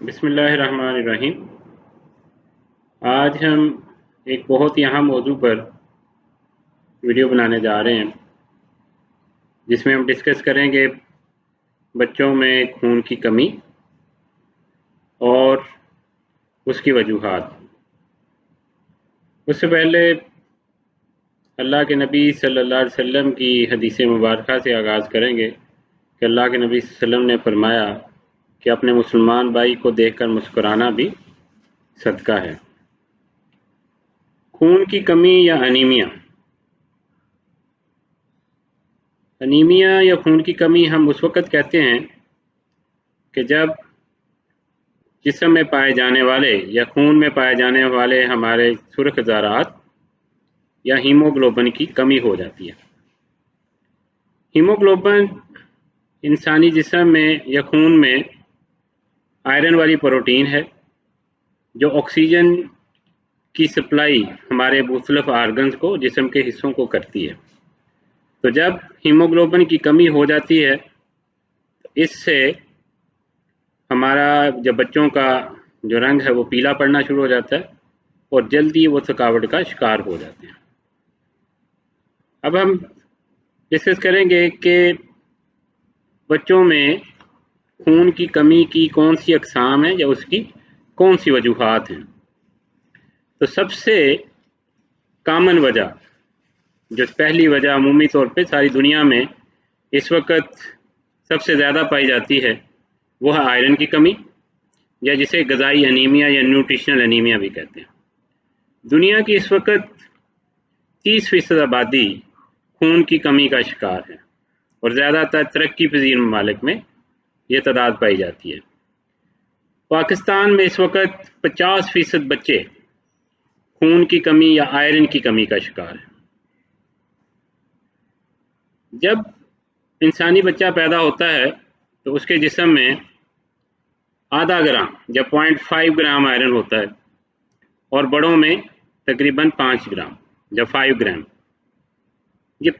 بسم اللہ الرحمن الرحیم۔ آج ہم ایک بہت ہی اہم موضوع پر ویڈیو بنانے جا رہے ہیں، جس میں ہم ڈسکس کریں گے بچوں میں خون کی کمی اور اس کی وجوہات۔ اس سے پہلے اللہ کے نبی صلی اللہ علیہ وسلم کی حدیث مبارکہ سے آغاز کریں گے کہ اللہ کے نبی صلی اللہ علیہ وسلم نے فرمایا کہ اپنے مسلمان بھائی کو دیکھ کر مسکرانا بھی صدقہ ہے۔ خون کی کمی یا انیمیا یا خون کی کمی ہم اس وقت کہتے ہیں کہ جب جسم میں پائے جانے والے یا خون میں پائے جانے والے ہمارے سرخ ذرات یا ہیموگلوبن کی کمی ہو جاتی ہے۔ ہیموگلوبن انسانی جسم میں یا خون میں آئرن والی پروٹین ہے جو آکسیجن کی سپلائی ہمارے مختلف آرگنز کو، جسم کے حصوں کو کرتی ہے۔ تو جب ہیموگلوبن کی کمی ہو جاتی ہے تو اس سے ہمارا جب بچوں کا جو رنگ ہے وہ پیلا پڑنا شروع ہو جاتا ہے اور جلدی وہ تھکاوٹ کا شکار ہو جاتے ہیں۔ اب ہم ڈسکس کریں گے کہ بچوں میں خون کی کمی کی کون سی اقسام ہیں یا اس کی کون سی وجوہات ہیں۔ تو سب سے کامن وجہ، جو پہلی وجہ عمومی طور پہ ساری دنیا میں اس وقت سب سے زیادہ پائی جاتی ہے، وہ ہے آئرن کی کمی، یا جسے غذائی انیمیا یا نیوٹریشنل انیمیا بھی کہتے ہیں۔ دنیا کی اس وقت 30% آبادی خون کی کمی کا شکار ہے اور زیادہ تر ترقی پذیر ممالک میں یہ تعداد پائی جاتی ہے۔ پاکستان میں اس وقت 50% بچے خون کی کمی یا آئرن کی کمی کا شکار ہے۔ جب انسانی بچہ پیدا ہوتا ہے تو اس کے جسم میں آدھا گرام یا 0.5 گرام آئرن ہوتا ہے اور بڑوں میں تقریباً 5 گرام یا 5 گرام۔ یہ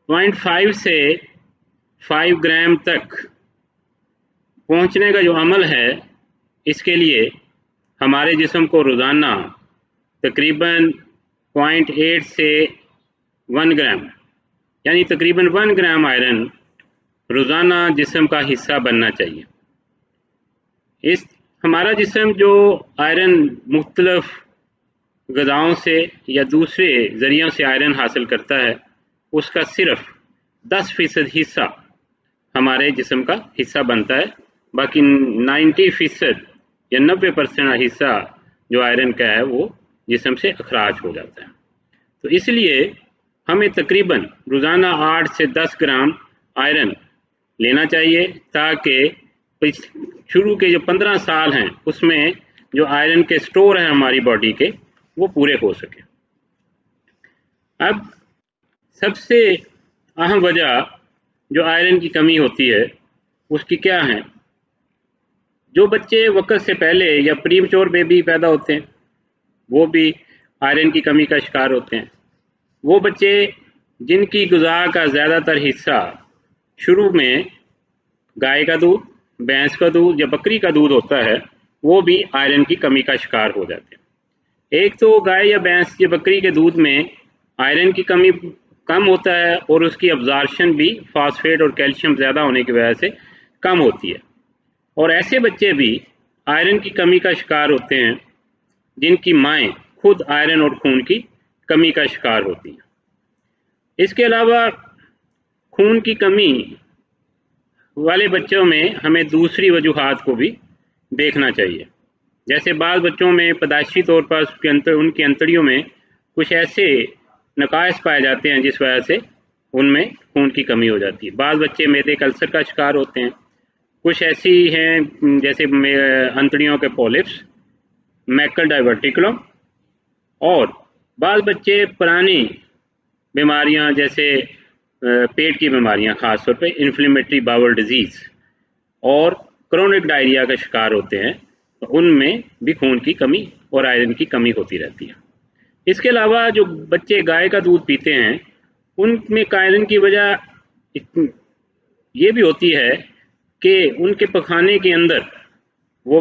0.5 سے 5 گرام تک پہنچنے کا جو عمل ہے، اس کے لیے ہمارے جسم کو روزانہ تقریباً 0.8 سے 1 گرام یعنی تقریباً 1 گرام آئرن روزانہ جسم کا حصہ بننا چاہیے۔ ہمارا جسم جو آئرن مختلف غذاؤں سے یا دوسرے ذریعوں سے آئرن حاصل کرتا ہے، اس کا صرف 10% حصہ ہمارے جسم کا حصہ بنتا ہے، باقی 90% یا 90% حصہ جو آئرن کا ہے وہ جسم سے اخراج ہو جاتا ہے۔ تو اس لیے ہمیں تقریباً روزانہ 8 سے 10 گرام آئرن لینا چاہیے تاکہ شروع کے جو 15 سال ہیں اس میں جو آئرن کے سٹور ہیں ہماری باڈی کے، وہ پورے ہو سکیں۔ اب سب سے اہم وجہ جو آئرن کی کمی ہوتی ہے اس کی کیا ہے؟ جو بچے وقت سے پہلے یا پری میچور بیبی پیدا ہوتے ہیں وہ بھی آئرن کی کمی کا شکار ہوتے ہیں۔ وہ بچے جن کی غذا کا زیادہ تر حصہ شروع میں گائے کا دودھ، بھینس کا دودھ یا بکری کا دودھ ہوتا ہے، وہ بھی آئرن کی کمی کا شکار ہو جاتے ہیں۔ ایک تو گائے یا بھینس یا بکری کے دودھ میں آئرن کی کمی کم ہوتا ہے اور اس کی ابزارپشن بھی فاسفیٹ اور کیلشیم زیادہ ہونے کی وجہ سے کم ہوتی ہے، اور ایسے بچے بھی آئرن کی کمی کا شکار ہوتے ہیں جن کی مائیں خود آئرن اور خون کی کمی کا شکار ہوتی ہیں۔ اس کے علاوہ خون کی کمی والے بچوں میں ہمیں دوسری وجوہات کو بھی دیکھنا چاہیے، جیسے بعض بچوں میں پیدائشی طور پر ان کی انتڑیوں میں کچھ ایسے نقائص پائے جاتے ہیں جس وجہ سے ان میں خون کی کمی ہو جاتی ہے۔ بعض بچے معدے کے السر کا شکار ہوتے ہیں، کچھ ایسی ہیں جیسے انتڑیوں کے پولپس، میکل ڈائیورٹیکولم، اور بعض بچے پرانی بیماریاں جیسے پیٹ کی بیماریاں، خاص طور پہ انفلیمیٹری باول ڈیزیز اور کرونک ڈائریا کا شکار ہوتے ہیں، تو ان میں بھی خون کی کمی اور آئرن کی کمی ہوتی رہتی ہے۔ اس کے علاوہ جو بچے گائے کا دودھ پیتے ہیں ان میں آئرن کی وجہ یہ بھی ہوتی ہے کہ ان کے پخانے کے اندر وہ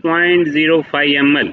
0.05 ml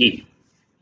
E।